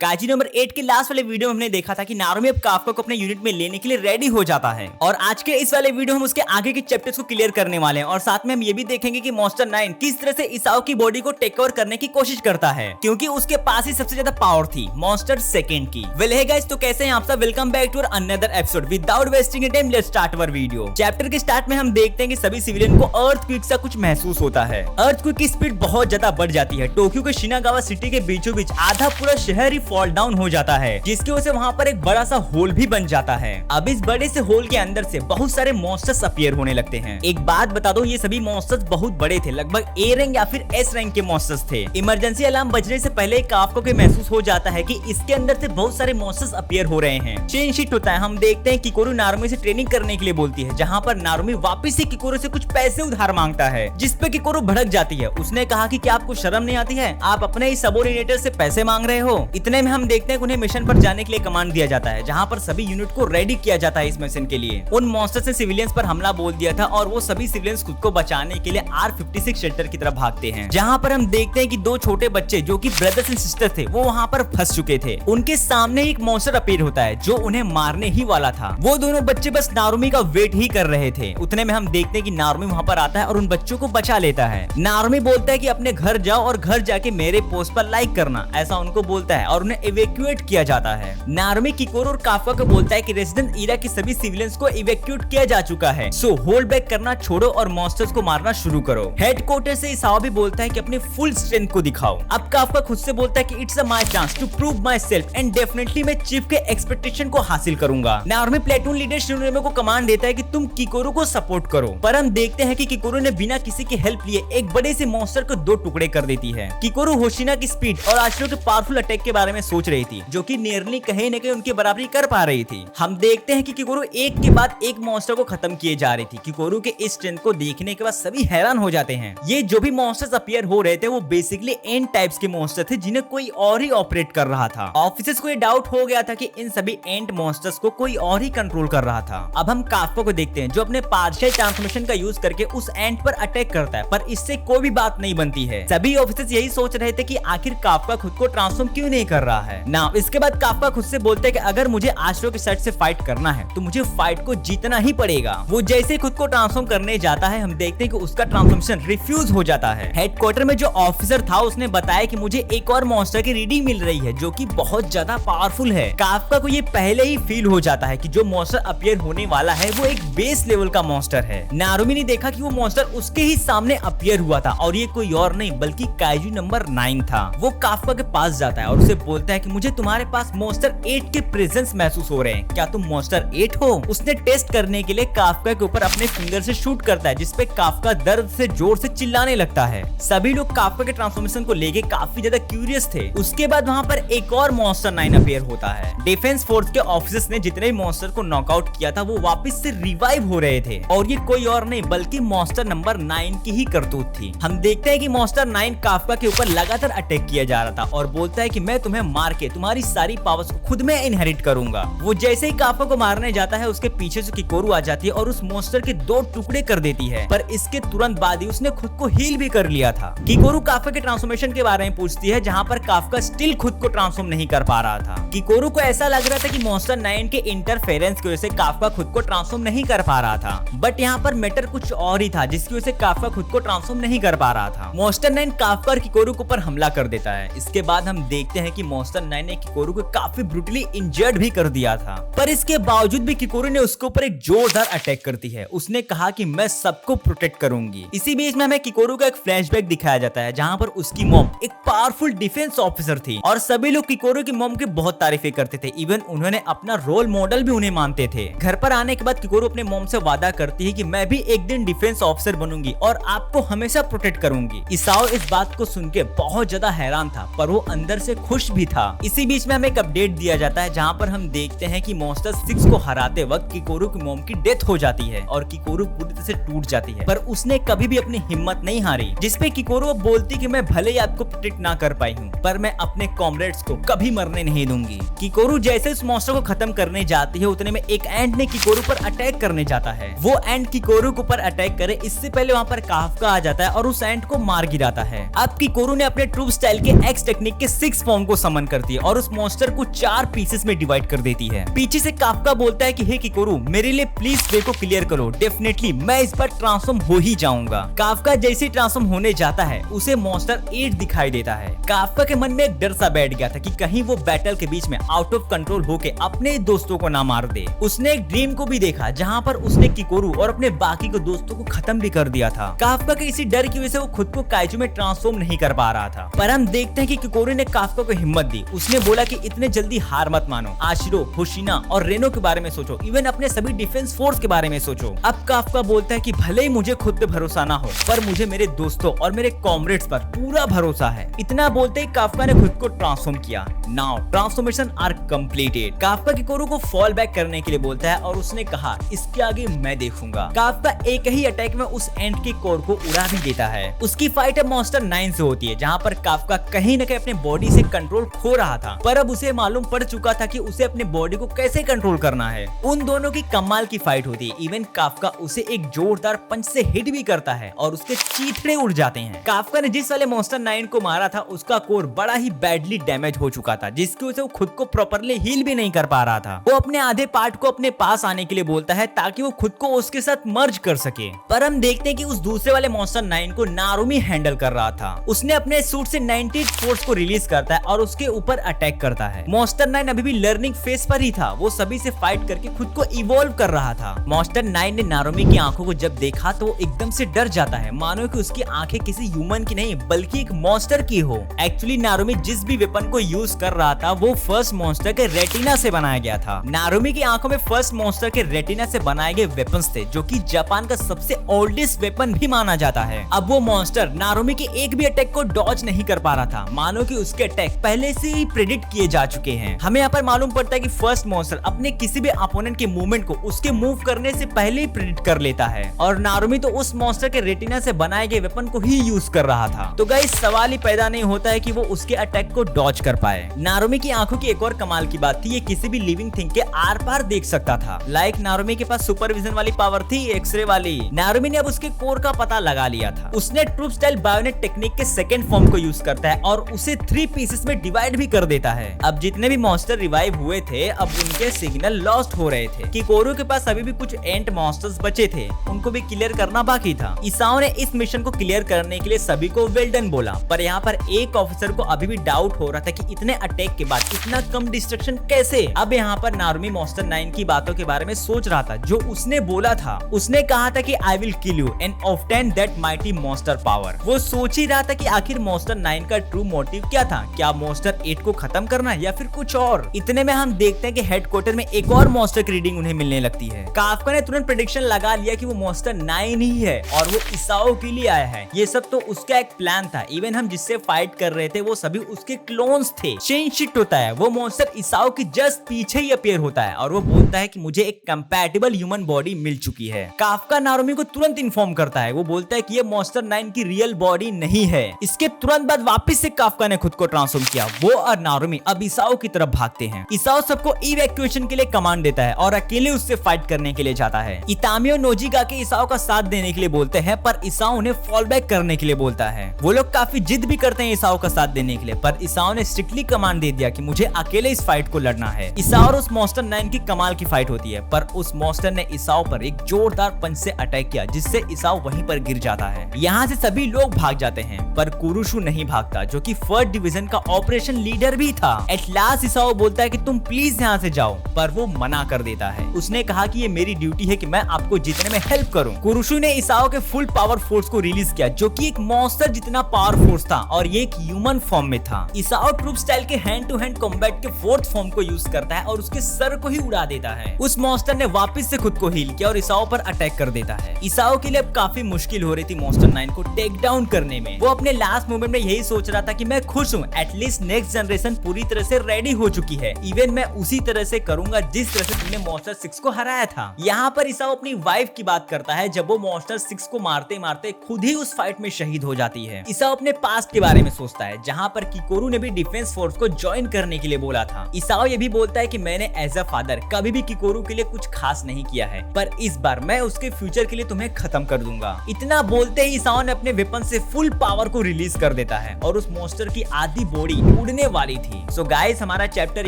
काजी number 8 के last वाले video में हमने देखा था कि नारुमी अब काफका को अपने यूनिट में लेने के लिए रेडी हो जाता है और आज के इस वाले वीडियो हम उसके आगे के चैप्टर्स को क्लियर करने वाले हैं और साथ में हम ये भी देखेंगे कि मॉन्स्टर 9 किस तरह से इसाओ की बॉडी को टेक ओवर करने की कोशिश करता है क्योंकि उसके पास ही सबसे ज्यादा पावर थी मॉन्स्टर सेकंड की। वेल हे गाइस, तो कैसे हैं आप सब? Welcome back to another episode. Without wasting a time let's start our video. Chapter के स्टार्ट में हम देखते हैं कि सभी सिविलियन को अर्थक्वेक सा कुछ महसूस होता है। अर्थक्वेक की स्पीड बहुत ज्यादा बढ़ जाती है। टोक्यो के शिनागावा सिटी के बीचों बीच आधा पूरा शहर ही फॉल डाउन हो जाता है, जिसकी वजह से वहाँ पर एक बड़ा सा होल भी बन जाता है। अब इस बड़े से होल के अंदर से बहुत सारे मॉन्स्टर्स अपीयर होने लगते हैं। एक बात बता दो, ये सभी मॉन्स्टर्स बहुत बड़े थे, लगभग ए रैंक या फिर एस रैंक के मॉन्स्टर्स थे। इमरजेंसी अलार्म बजने से पहले काफका को महसूस हो जाता है कि इसके अंदर से बहुत सारे मॉन्स्टर्स अपीयर हो रहे हैं। चेन शिफ्ट होता है। हम देखते हैं किकोरू नारुमी से ट्रेनिंग करने के लिए बोलती है, जहाँ पर नारुमी वापिस से किकोरू से कुछ पैसे उधार मांगता है, जिसपे किकोरू भड़क जाती है। उसने कहा कि क्या आपको शर्म नहीं आती है, आप अपने ही सबोर्डिनेटर से पैसे मांग रहे हो। इतने में हम देखते हैं कि उन्हें मिशन पर जाने के लिए कमांड दिया जाता है, जहां पर सभी यूनिट को रेडी किया जाता है इस मिशन के लिए। उन मॉन्स्टर्स ने सिविलियंस पर हमला बोल दिया था और वो सभी सिविलियंस खुद को बचाने के लिए R56 शेल्टर की तरफ भागते हैं, जहां पर हम देखते हैं कि दो छोटे बच्चे जो कि ब्रदर्स एंड सिस्टर थे वो वहां पर फंस चुके थे। उनके सामने एक मॉन्स्टर अपीयर होता है जो उन्हें मारने ही वाला था। वो दोनों बच्चे बस नारुमी का वेट ही कर रहे थे। उतने में हम देखते हैं कि नारुमी वहां पर आता है और उन बच्चों को बचा लेता है। नारुमी बोलता है कि अपने घर जाओ और घर जाके मेरे पोस्ट पर लाइक करना, ऐसा उनको बोलता है और उन्हें इवैक्यूएट किया जाता है। नारुमी किकोरू और काफका को बोलता है कि रेजिडेंट इरा के सभी सिविलियंस को इवैक्यूएट किया जा चुका है, सो होल्ड बैक करना छोड़ो और मॉन्स्टर्स को मारना शुरू करो। हेडक्वार्टर से इसाओ भी बोलता है कि अपने फुल स्ट्रेंथ को दिखाओ। अब काफका खुद से बोलता है कि it's my chance to prove myself and definitely मैं चीफ के एक्सपेक्टेशन को हासिल करूंगा। नारुमी प्लेटून लीडर शिनोरेमो को कमांड देता है कि तुम किकोरू को सपोर्ट करो, पर हम देखते हैं कि किकोरू ने बिना किसी की हेल्प लिए एक बड़े से मॉन्स्टर को दो टुकड़े कर देती है। किकोरू होशिना की स्पीड और आश्रो के पावरफुल अटैक के बारे में सोच रही थी, जो कि नियरली कहीं न कहीं उनकी बराबरी कर पा रही थी। हम देखते हैं कि किकोरू एक के बाद एक मॉन्स्टर को खत्म किए जा रही थी। किकोरू के इस स्ट्रेंथ को देखने के बाद सभी हैरान हो जाते हैं। ये जो भी मॉन्स्टर्स अपीयर हो रहे थे वो बेसिकली एंड टाइप्स के मॉन्स्टर थे, जिन्हें कोई और ही ऑपरेट कर रहा था। ऑफिसर्स को ये डाउट हो गया था कि इन सभी एंड मॉन्स्टर्स को कोई और ही कंट्रोल कर रहा था। अब हम काफका को देखते हैं, जो अपने पार्शियल ट्रांसफॉर्मेशन का यूज करके उस एंड पर अटैक करता है, पर इससे कोई भी बात नहीं बनती है। सभी ऑफिसर्स यही सोच रहे थे कि आखिर काफका खुद को ट्रांसफॉर्म क्यों नहीं कर रहा है ना। इसके बाद काफका खुद से बोलते हैं कि अगर मुझे आश्रो के साइड से फाइट करना है तो मुझे फाइट को जीतना ही पड़ेगा। वो जैसे खुद को ट्रांसफॉर्म करने जाता है, हम देखते हैं कि उसका ट्रांसफॉर्मेशन रिफ्यूज हो जाता है। हेडक्वार्टर में जो ऑफिसर था उसने बताया कि मुझे एक और मॉन्स्टर की रीडिंग मिल रही है जो कि बहुत ज्यादा पावरफुल है। काफका को ये पहले ही फील हो जाता है कि जो मॉन्स्टर अपीयर होने वाला है वो एक बेस लेवल का मॉन्स्टर है। नारुमी ने देखा कि वो मॉन्स्टर उसके ही सामने अपीयर हुआ था और ये कोई और नहीं बल्कि काइजू नंबर 9 था। वो काफका के पास जाता है और उसे बोलता है कि मुझे तुम्हारे पास मॉन्स्टर 8 के प्रेजेंस महसूस हो रहे हैं, क्या तुम मॉन्स्टर 8 हो? उसने टेस्ट करने के लिए काफका के ऊपर अपने फिंगर से शूट करता है, जिसपे काफका दर्द से जोर से चिल्लाने लगता है। सभी लोग काफका के ट्रांसफॉर्मेशन को लेके काफी ज्यादा क्यूरियस थे। उसके बाद वहाँ पर एक और मॉन्स्टर 9 अपीयर होता है। डिफेंस फोर्स के ऑफिसर्स ने जितने भी मॉन्स्टर को नॉकआउट किया था वो वापस से रिवाइव हो रहे थे और ये कोई और नहीं बल्कि मॉन्स्टर नंबर 9 की ही करतूत थी। हम देखते हैं कि मॉन्स्टर 9 काफका के ऊपर लगातार अटैक किया जा रहा था और बोलता है कि मैं तुम्हें मार के तुम्हारी सारी पावर्स को खुद में इनहेरिट करूंगा। वो जैसे ही काफका को मारने जाता है, उसके पीछे से किकोरू आ जाती है और उस मॉन्स्टर के दो टुकड़े कर देती है, पर इसके तुरंत बाद ही उसने खुद को हील भी कर लिया था। किकोरू काफका के ट्रांसफॉर्मेशन के बारे में पूछती है, जहाँ पर काफका स्टिल खुद को ट्रांसफॉर्म नहीं कर पा रहा था। किकोरू को ऐसा लग रहा था कि मॉन्स्टर 9 के इंटरफेरेंस की वजह से काफका खुद को ट्रांसफॉर्म नहीं कर पा रहा था, बट यहाँ पर मैटर कुछ और ही था, जिसकी वजह से काफका खुद को ट्रांसफॉर्म नहीं कर पा रहा था। मॉन्स्टर 9 काफका और किकोरू के ऊपर हमला कर देता है। इसके बाद हम देखते हैं कि मॉन्स्टर 9 ने किकोरू को काफी ब्रूटली इंजर्ड भी कर दिया था, पर इसके बावजूद भी किकोरू ने उसके ऊपर एक जोरदार अटैक करती है। उसने कहा कि मैं सबको प्रोटेक्ट करूंगी। इसी बीच में हमें किकोरू का एक फ्लैशबैक दिखाया जाता है, जहां पर उसकी मॉम एक पावरफुल डिफेंस ऑफिसर थी और सभी लोग किकोरू की मॉम की बहुत तारीफें करते थे। इवन उन्होंने अपना रोल मॉडल भी उन्हें मानते थे। घर पर आने के बाद किकोरू अपने मॉम से वादा करती है कि मैं भी एक दिन डिफेंस ऑफिसर बनूंगी और आपको हमेशा प्रोटेक्ट करूंगी। इसाओ इस बात को सुन के बहुत ज्यादा हैरान था, पर वो अंदर से खुश भी था। इसी बीच में हमें एक अपडेट दिया जाता है, जहाँ पर हम देखते हैं कि मॉन्स्टर 6 को हराते वक्त किकोरू की मॉम की डेथ हो जाती है और किकोरू पूरी तरह से टूट जाती है, पर उसने कभी भी अपनी हिम्मत नहीं हारी, जिसपे किकोरू बोलती कि मैं भले ही आपको प्रोटेक्ट ना कर पाई हूँ, पर मैं अपने कॉमरेड्स को कभी मरने नहीं दूंगी। किकोरू जैसे उस मॉन्स्टर को खत्म करने जाती है, उतने में एक एंट ने किकोरू पर अटैक करने जाता है। वो एंट किकोरू के ऊपर अटैक करे इससे पहले वहाँ पर काफका आ जाता है और उस एंट को मार गिराता है। अब किकोरू ने अपने ट्रूप स्टाइल के एक्स टेक्निक के 6 फॉर्म को समन करती है और उस मॉन्स्टर को 4 पीसेस में डिवाइड कर देती है। पीछे से काफका बोलता है कि हे किकोरू, मेरे लिए प्लीज वे को क्लियर करो, डेफिनेटली मैं इस बार ट्रांसफॉर्म हो ही जाऊंगा। काफका जैसे ही ट्रांसफॉर्म होने जाता है उसे मॉन्स्टर 8 दिखाई देता है। काफका के मन में एक डर सा बैठ गया था कि कहीं वो बैटल के बीच में आउट ऑफ कंट्रोल होके अपने दोस्तों को ना मार दे। उसने एक ड्रीम को भी देखा जहाँ पर उसने किकोरू और अपने बाकी के दोस्तों को खत्म भी कर दिया था। काफका के इसी डर की वजह से वो खुद को काइजू में ट्रांसफॉर्म नहीं कर पा रहा था। पर हम देखते हैं कि किकोरू ने काफका को हिम्मत दी। उसने बोला कि इतने जल्दी हार मत मानो, आशिरो, होशिना और रेनो के बारे में सोचो, इवन अपने सभी डिफेंस फोर्स के बारे में सोचो। अब काफका बोलता है कि भले ही मुझे खुद पे भरोसा ना हो, पर मुझे मेरे दोस्तों और मेरे कॉमरेड्स पर पूरा भरोसा है। इतना बोलते ही काफका ने खुद को ट्रांसफॉर्म किया। Now transformation are completed. Kafka Kikoru को फॉल बैक करने के लिए बोलता है और उसने कहा इसके आगे मैं देखूंगा। काफका एक ही अटैक में उस एंट के कोर को उड़ा भी देता है। उसकी फाइट अब मॉन्स्टर 9 से होती है, जहाँ पर काफका कहीं न कहीं अपने बॉडी से कंट्रोल खो रहा था, पर अब उसे मालूम पड़ चुका था कि उसे अपने बॉडी को कैसे कंट्रोल करना है। उन दोनों की कमाल की फाइट होती है। इवन काफका उसे एक जोरदार पंच से हिट भी करता है और उसके चीथड़े उड़ जाते हैं। काफका ने जिस वाले मॉन्स्टर 9 को मारा था उसका कोर बड़ा ही बैडली डैमेज हो चुका था, जिसकी वजह से वो खुद को प्रॉपरली हील भी नहीं कर पा रहा था। वो अपने आधे पार्ट को अपने पास आने के लिए बोलता है ताकि वो खुद को उसके साथ मर्ज कर सके। पर हम देखते हैं कि उस दूसरे वाले मॉन्स्टर 9 को नारुमी हैंडल कर रहा था। उसने अपने सूट से 98 फोर्स को रिलीज करता है और उसके ऊपर अटैक करता है। मॉन्स्टर 9 अभी भी लर्निंग फेज पर ही था। वो सभी से फाइट करके खुद को इवॉल्व कर रहा था। मॉन्स्टर 9 ने नारुमी की आंखों को जब देखा तो वो एकदम से डर जाता है, मानो कि उसकी आंखें किसी ह्यूमन की नहीं बल्कि एक मॉन्स्टर की हो। एक्चुअली नारुमी जिस भी वेपन को यूज कर रहा था वो फर्स्ट मॉन्स्टर के रेटिना से बनाया गया था। नारुमी की आंखों में फर्स्ट मॉन्स्टर के रेटिना से बनाए गए वेपन्स थे, जो कि जापान का सबसे ओल्डेस्ट वेपन भी माना जाता है। अब वो मॉन्स्टर नारुमी के एक भी अटैक को डॉज नहीं कर पा रहा था, मानो कि उसके अटैक पहले से ही प्रेडिक्ट किए जा चुके हैं। हमें यहाँ पर मालूम पड़ता है कि फर्स्ट मॉन्स्टर अपने किसी भी अपोनेंट के मूवमेंट को उसके मूव करने से पहले ही प्रेडिक्ट कर लेता है, और नारुमी तो उस मॉन्स्टर के रेटिना से बनाए गए वेपन को ही यूज कर रहा था। तो गाइस सवाल ही पैदा नहीं होता है कि वो उसके अटैक को डॉज कर पाए। नारुमी की आंखों की एक और कमाल की बात थी, ये किसी भी लिविंग थिंग के आर पार देख सकता था। लाइक नारुमी के पास सुपरविजन वाली पावर थी, एक्सरे वाली। नारुमी ने अब उसके कोर का पता लगा लिया था। उसने ट्रूप स्टाइल बायोनेट टेक्निक के सेकंड फॉर्म को यूज करता है और उसे 3 पीसेस में डिवाइड भी कर देता है। अब जितने भी मॉन्स्टर रिवाइव हुए थे अब उनके सिग्नल लॉस्ट हो रहे थे। किकोरू के पास अभी भी कुछ एंट मॉन्स्टर्स बचे थे, उनको भी क्लियर करना बाकी था। इसाओ ने इस मिशन को क्लियर करने के लिए सभी को वेल डन बोला, पर यहाँ पर एक ऑफिसर को अभी भी डाउट हो रहा था कि इतने अटैक के बाद इतना कम डिस्ट्रक्शन कैसे। अब यहाँ पर नारुमी मॉन्स्टर 9 की बातों के बारे में सोच रहा था जो उसने बोला था। उसने कहा था कि I will kill you and obtain that mighty monster power. वो सोच ही रहा था कि आखिर मॉन्स्टर 9 का ट्रू मोटिव क्या था, क्या मॉन्स्टर 8 को खत्म करना या फिर कुछ और। इतने में हम देखते हैं कि हेडक्वार्टर में एक और मॉन्स्टर की रीडिंग उन्हें मिलने लगती है। काफका ने तुरंत प्रेडिक्शन लगा लिया कि वो मॉन्स्टर 9 ही है और वो इसाओ के लिए आया है। ये सब तो उसका एक प्लान था। इवन हम जिससे फाइट कर रहे थे वो सभी उसके क्लोन्स थे। चेंज शिफ्ट होता है, वो मॉन्स्टर इसाओ की जस्ट पीछे ही अपीयर होता है और वो बोलता है कि मुझे एक कंपैटिबल ह्यूमन बॉडी मिल चुकी है। काफका नारुमी को तुरंत इन्फॉर्म करता है। वो बोलता है कि ये मॉन्स्टर 9 की रियल बॉडी नहीं है। इसके तुरंत बाद वापस से काफका ने खुद को ट्रांसफॉर्म किया। वो और नारुमी अब इसाओ की तरफ भागते हैं। इसाओ सबको इवैक्यूएशन के लिए कमांड देता है और अकेले उससे फाइट करने के लिए जाता है। इतामियो नोजिगा के इसाओ का साथ देने के लिए बोलते हैं, पर इसाओ उन्हें फॉल बैक करने के लिए बोलता है। वो लोग काफी जिद भी करते हैं इसाओ का साथ देने के लिए, पर इसाओ ने स्ट्रिक्टली कमांड दे दिया कि मुझे अकेले इस फाइट को लड़ना है। इसाओ और उस मॉन्स्टर 9 की कमाल की फाइट होती है, पर उस मॉन्स्टर ने इसाओ पर एक जोरदार पंच से अटैक किया, जिससे इसाओ वहीं पर गिर जाता है। यहाँ से सभी लोग भाग जाते हैं, पर कुरुशु नहीं भागता, जो कि 1st डिवीजन का ऑपरेशन लीडर भी था। एट लास्ट इसाओ बोलता है कि तुम प्लीज यहाँ से जाओ, पर वो मना कर देता है। उसने कहा कि ये मेरी ड्यूटी है कि मैं आपको जीतने में हेल्प करूं। कुरुशु ने इसाओ के फुल पावर फोर्स को रिलीज किया, जो कि एक मॉन्स्टर जितना पावर फोर्स था और ये एक ह्यूमन फॉर्म में था। इसाओ ट्रूप स्टाइल के हैंड टू हैंड कॉम्बैट के 4th फॉर्म को यूज करता है और उसके सर को ही उड़ा देता है। उस मॉन्स्टर ने वापस से खुद को हील किया और इसाओ पर अटैक कर देता है। इसाओ के लिए अब काफी मुश्किल हो रही थी मॉन्स्टर 9 को टेक डाउन करने में। वो अपने लास्ट मोमेंट में यही सोच रहा था कि मैं खुश हूँ, एटलीस्ट नेक्स्ट जनरेशन पूरी तरह से रेडी हो चुकी है। इवन मैं उसी तरह से करूंगा जिस तरह से तुमने मॉन्स्टर 6 को हराया था। यहाँ पर इसाओ अपनी वाइफ की बात करता है, जब वो मॉन्स्टर 6 को मारते मारते खुद ही उस फाइट में शहीद हो जाती है। इसाओ अपने पास्ट के बारे में सोचता है, जहाँ पर किकोरू ने भी डिफेंस फोर्स को ज्वाइन करने के लिए बोला था। इसाओ ये भी बोलता है कि मैंने एज अ फादर कभी भी किकोरू के लिए कुछ खास नहीं किया है, पर इस बार मैं उसके फ्यूचर के लिए तुम्हें खत्म कर दूंगा। इतना बोलते ही इसाओ ने अपने वेपन से फुल पावर को रिलीज कर देता है और उस मॉन्स्टर की आधी बॉडी उड़ने वाली थी। सो गाइस हमारा चैप्टर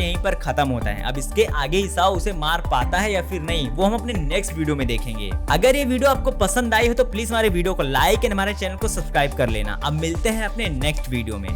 यहीं पर खत्म होता है। अब इसके आगे ईसाऊ उसे मार पाता है या फिर नहीं, वो हम अपने नेक्स्ट वीडियो में देखेंगे। अगर ये वीडियो आपको पसंद आई हो तो प्लीज हमारे वीडियो को लाइक एंड हमारे चैनल को सब्सक्राइब कर लेना। अब मिलते हैं अपने नेक्स्ट वीडियो में।